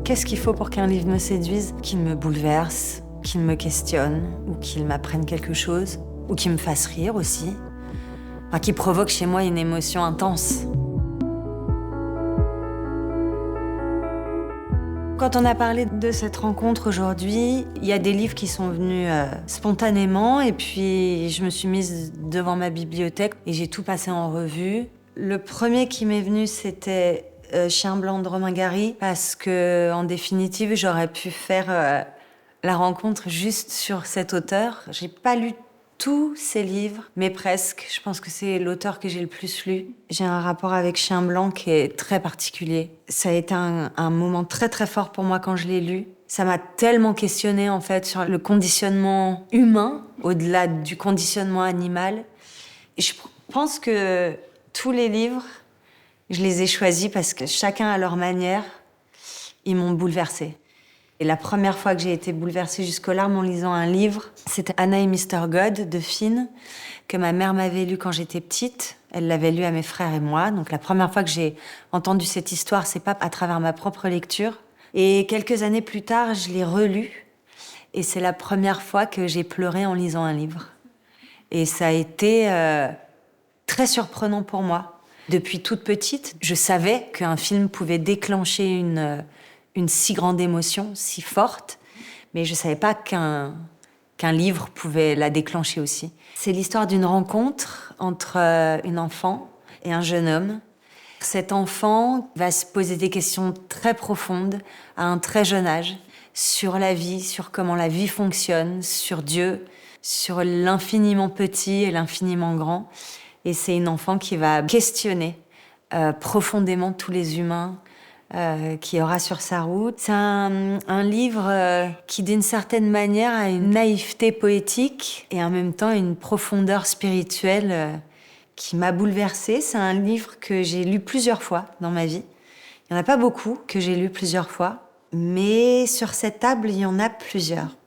Qu'est-ce qu'il faut pour qu'un livre me séduise? Qu'il me bouleverse, qu'il me questionne, ou qu'il m'apprenne quelque chose, ou qu'il me fasse rire aussi. Enfin, qu'il provoque chez moi une émotion intense. Quand on a parlé de cette rencontre aujourd'hui, il y a des livres qui sont venus spontanément et puis je me suis mise devant ma bibliothèque et j'ai tout passé en revue. Le premier qui m'est venu, c'était Chien blanc de Romain Gary parce que, en définitive, j'aurais pu faire la rencontre juste sur cet auteur. J'ai pas lu tous ses livres, mais presque. Je pense que c'est l'auteur que j'ai le plus lu. J'ai un rapport avec Chien blanc qui est très particulier. Ça a été un moment très très fort pour moi quand je l'ai lu. Ça m'a tellement questionnée en fait sur le conditionnement humain, au-delà du conditionnement animal. Et je pense que tous les livres, je les ai choisis parce que chacun à leur manière, ils m'ont bouleversée. Et la première fois que j'ai été bouleversée jusqu'aux larmes en lisant un livre, c'était Anna et Mr. God de Finn, que ma mère m'avait lu quand j'étais petite. Elle l'avait lu à mes frères et moi. Donc la première fois que j'ai entendu cette histoire, c'est pas à travers ma propre lecture. Et quelques années plus tard, je l'ai relu. Et c'est la première fois que j'ai pleuré en lisant un livre. Et ça a été très surprenant pour moi. Depuis toute petite, je savais qu'un film pouvait déclencher une si grande émotion, si forte, mais je ne savais pas qu'un livre pouvait la déclencher aussi. C'est l'histoire d'une rencontre entre une enfant et un jeune homme. Cet enfant va se poser des questions très profondes à un très jeune âge sur la vie, sur comment la vie fonctionne, sur Dieu, sur l'infiniment petit et l'infiniment grand. Et c'est une enfant qui va questionner profondément tous les humains qu'il y aura sur sa route. C'est un livre qui, d'une certaine manière, a une naïveté poétique et en même temps une profondeur spirituelle qui m'a bouleversée. C'est un livre que j'ai lu plusieurs fois dans ma vie. Il n'y en a pas beaucoup que j'ai lu plusieurs fois, mais sur cette table, il y en a plusieurs.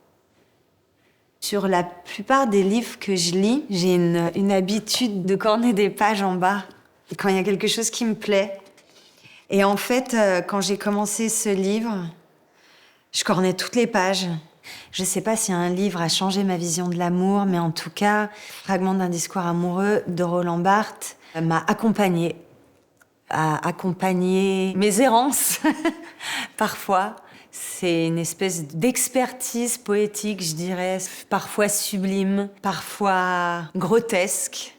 Sur la plupart des livres que je lis, j'ai une habitude de corner des pages en bas quand il y a quelque chose qui me plaît. Et en fait, quand j'ai commencé ce livre, je cornais toutes les pages. Je ne sais pas si un livre a changé ma vision de l'amour, mais en tout cas, Fragment d'un discours amoureux de Roland Barthes m'a accompagnée. A accompagné mes errances, parfois. C'est une espèce d'expertise poétique, je dirais, parfois sublime, parfois grotesque.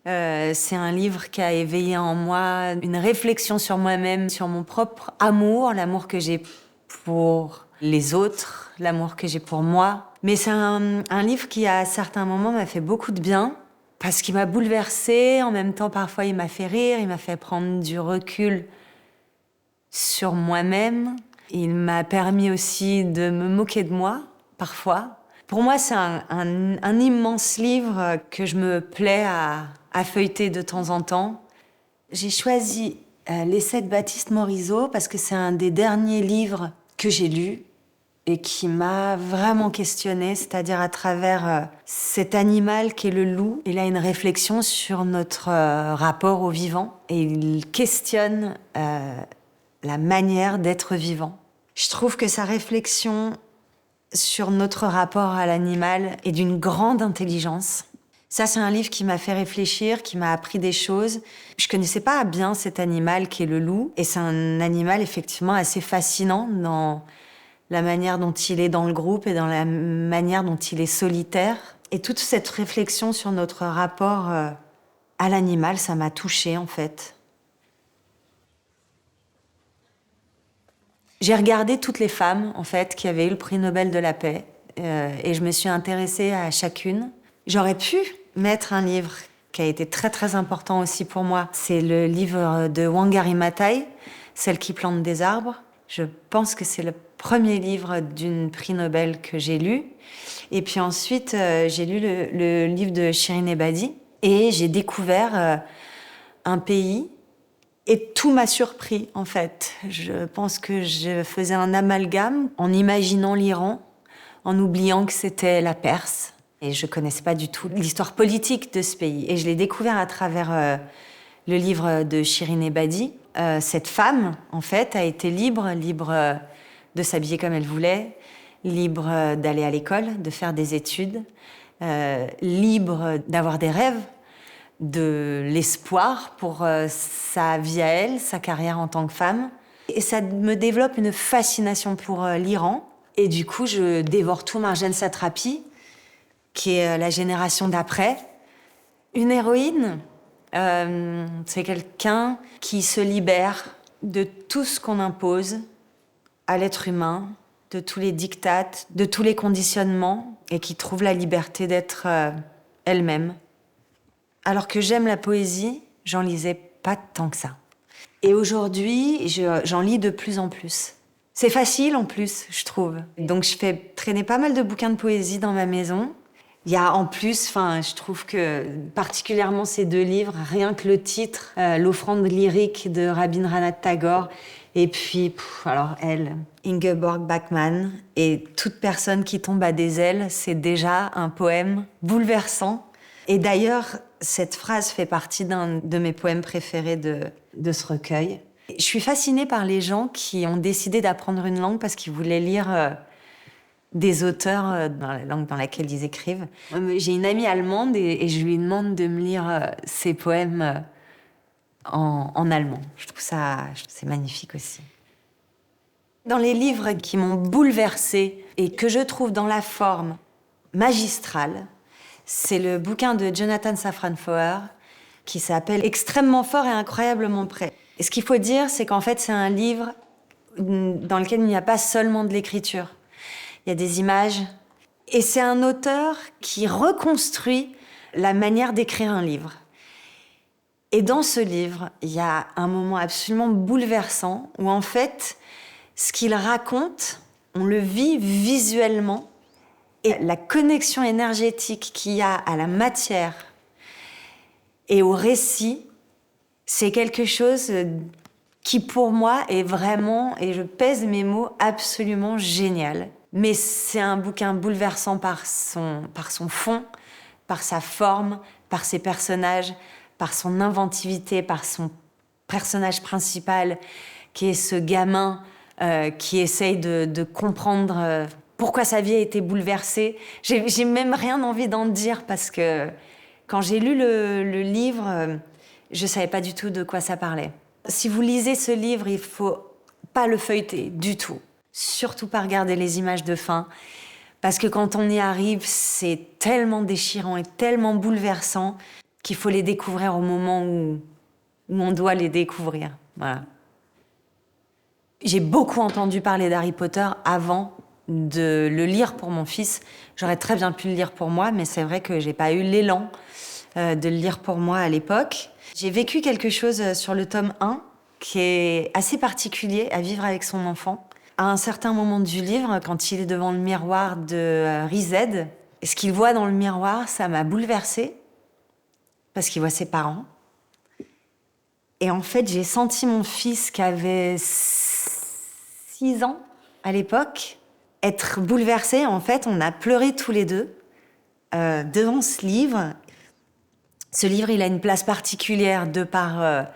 C'est un livre qui a éveillé en moi une réflexion sur moi-même, sur mon propre amour, l'amour que j'ai pour les autres, l'amour que j'ai pour moi. Mais c'est un livre qui, à certains moments, m'a fait beaucoup de bien, parce qu'il m'a bouleversée. En même temps, parfois, il m'a fait rire, il m'a fait prendre du recul sur moi-même. Il m'a permis aussi de me moquer de moi, parfois. Pour moi, c'est un immense livre que je me plais à feuilleter de temps en temps. J'ai choisi L'essai de Baptiste Morisot parce que c'est un des derniers livres que j'ai lus et qui m'a vraiment questionnée, c'est-à-dire à travers cet animal qu'est le loup. Il a une réflexion sur notre rapport au vivant et il questionne la manière d'être vivant. Je trouve que sa réflexion sur notre rapport à l'animal est d'une grande intelligence. Ça, c'est un livre qui m'a fait réfléchir, qui m'a appris des choses. Je connaissais pas bien cet animal qui est le loup, et c'est un animal effectivement assez fascinant dans la manière dont il est dans le groupe et dans la manière dont il est solitaire. Et toute cette réflexion sur notre rapport à l'animal, ça m'a touchée en fait. J'ai regardé toutes les femmes, en fait, qui avaient eu le prix Nobel de la paix, et je me suis intéressée à chacune. J'aurais pu mettre un livre qui a été très très important aussi pour moi. C'est le livre de Wangari Maathai, Celle qui plante des arbres. Je pense que c'est le premier livre d'une prix Nobel que j'ai lu. Et puis ensuite, j'ai lu le livre de Shirin Ebadi, et j'ai découvert un pays. Et tout m'a surpris, en fait. Je pense que je faisais un amalgame en imaginant l'Iran, en oubliant que c'était la Perse. Et je connaissais pas du tout l'histoire politique de ce pays. Et je l'ai découvert à travers le livre de Shirin Ebadi. Cette femme, en fait, a été libre de s'habiller comme elle voulait, libre d'aller à l'école, de faire des études, libre d'avoir des rêves, de l'espoir pour sa vie à elle, sa carrière en tant que femme. Et ça me développe une fascination pour l'Iran. Et du coup, je dévore tout. Marjane Satrapi, qui est la génération d'après. Une héroïne, c'est quelqu'un qui se libère de tout ce qu'on impose à l'être humain, de tous les diktats, de tous les conditionnements, et qui trouve la liberté d'être elle-même. Alors que j'aime la poésie, j'en lisais pas tant que ça. Et aujourd'hui, j'en lis de plus en plus. C'est facile en plus, je trouve. Donc je fais traîner pas mal de bouquins de poésie dans ma maison. Il y a en plus, je trouve que particulièrement ces 2 livres, rien que le titre, L'offrande lyrique de Rabindranath Tagore, et puis, alors elle, Ingeborg Bachmann, et toute personne qui tombe à des ailes, c'est déjà un poème bouleversant. Et d'ailleurs, cette phrase fait partie d'un de mes poèmes préférés de ce recueil. Je suis fascinée par les gens qui ont décidé d'apprendre une langue parce qu'ils voulaient lire des auteurs dans la langue dans laquelle ils écrivent. J'ai une amie allemande et je lui demande de me lire ses poèmes en allemand. Je trouve c'est magnifique aussi. Dans les livres qui m'ont bouleversée et que je trouve dans la forme magistrale, c'est le bouquin de Jonathan Safran Foer qui s'appelle « Extrêmement fort et incroyablement prêt ». Et ce qu'il faut dire, c'est qu'en fait, c'est un livre dans lequel il n'y a pas seulement de l'écriture. Il y a des images. Et c'est un auteur qui reconstruit la manière d'écrire un livre. Et dans ce livre, il y a un moment absolument bouleversant où, en fait, ce qu'il raconte, on le vit visuellement. Et la connexion énergétique qu'il y a à la matière et au récit, c'est quelque chose qui, pour moi, est vraiment, et je pèse mes mots, absolument génial. Mais c'est un bouquin bouleversant par son fond, par sa forme, par ses personnages, par son inventivité, par son personnage principal, qui est ce gamin qui essaye de comprendre pourquoi sa vie a été bouleversée. J'ai même rien envie d'en dire parce que quand j'ai lu le livre, je savais pas du tout de quoi ça parlait. Si vous lisez ce livre, il faut pas le feuilleter du tout. Surtout pas regarder les images de fin. Parce que quand on y arrive, c'est tellement déchirant et tellement bouleversant qu'il faut les découvrir au moment où on doit les découvrir. Voilà. J'ai beaucoup entendu parler d'Harry Potter avant de le lire pour mon fils. J'aurais très bien pu le lire pour moi, mais c'est vrai que j'ai pas eu l'élan de le lire pour moi à l'époque. J'ai vécu quelque chose sur le tome 1 qui est assez particulier à vivre avec son enfant. À un certain moment du livre, quand il est devant le miroir de Rized, ce qu'il voit dans le miroir, ça m'a bouleversée parce qu'il voit ses parents. Et en fait, j'ai senti mon fils qui avait 6 ans à l'époque être bouleversé. En fait, on a pleuré tous les deux devant ce livre. Ce livre, il a une place particulière de par...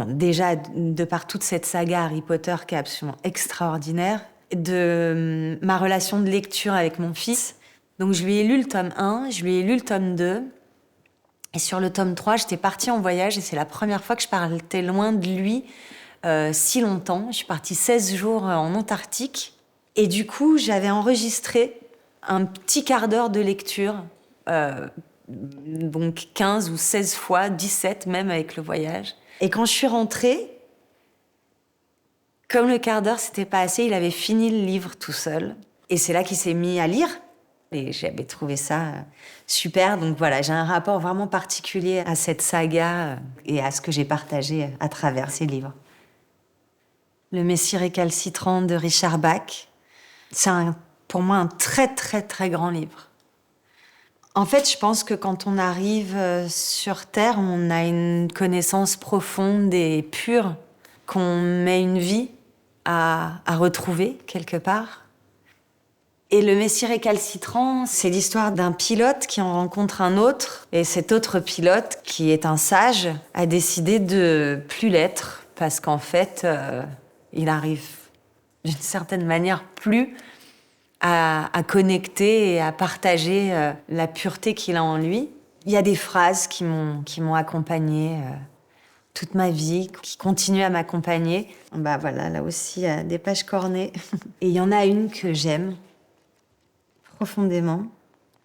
déjà, de par toute cette saga Harry Potter qui est absolument extraordinaire, de ma relation de lecture avec mon fils. Donc, je lui ai lu le tome 1, je lui ai lu le tome 2. Et sur le tome 3, j'étais partie en voyage et c'est la première fois que je partais loin de lui si longtemps. Je suis partie 16 jours en Antarctique. Et du coup, j'avais enregistré un petit quart d'heure de lecture, donc 15 ou 16 fois, 17 même avec le voyage. Et quand je suis rentrée, comme le quart d'heure c'était pas assez, il avait fini le livre tout seul. Et c'est là qu'il s'est mis à lire. Et j'avais trouvé ça super. Donc voilà, j'ai un rapport vraiment particulier à cette saga et à ce que j'ai partagé à travers ces livres. Le Messie récalcitrant de Richard Bach, c'est pour moi un très très très grand livre. En fait, je pense que quand on arrive sur Terre, on a une connaissance profonde et pure qu'on met une vie à retrouver quelque part. Et le Messie récalcitrant, c'est l'histoire d'un pilote qui en rencontre un autre. Et cet autre pilote, qui est un sage, a décidé de plus l'être parce qu'en fait, il arrive d'une certaine manière, plus à connecter et à partager la pureté qu'il a en lui. Il y a des phrases qui m'ont accompagnée toute ma vie, qui continuent à m'accompagner. Bah voilà, là aussi, il y a des pages cornées. Et il y en a une que j'aime profondément.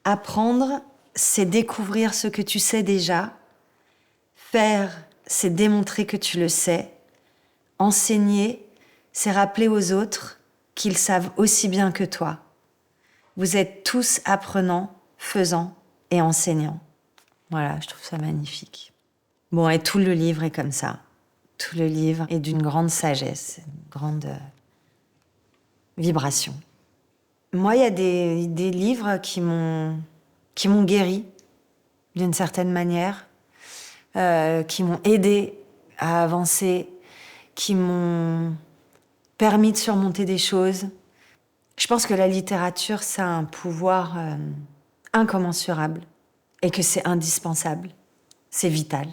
Apprendre, c'est découvrir ce que tu sais déjà. Faire, c'est démontrer que tu le sais. Enseigner, c'est rappeler aux autres qu'ils savent aussi bien que toi. Vous êtes tous apprenants, faisants et enseignants. Voilà, je trouve ça magnifique. Bon, et tout le livre est comme ça. Tout le livre est d'une grande sagesse, une grande vibration. Moi, il y a des livres qui m'ont guéri d'une certaine manière, qui m'ont aidé à avancer, qui m'ont permis de surmonter des choses. Je pense que la littérature, ça a un pouvoir incommensurable et que c'est indispensable, c'est vital.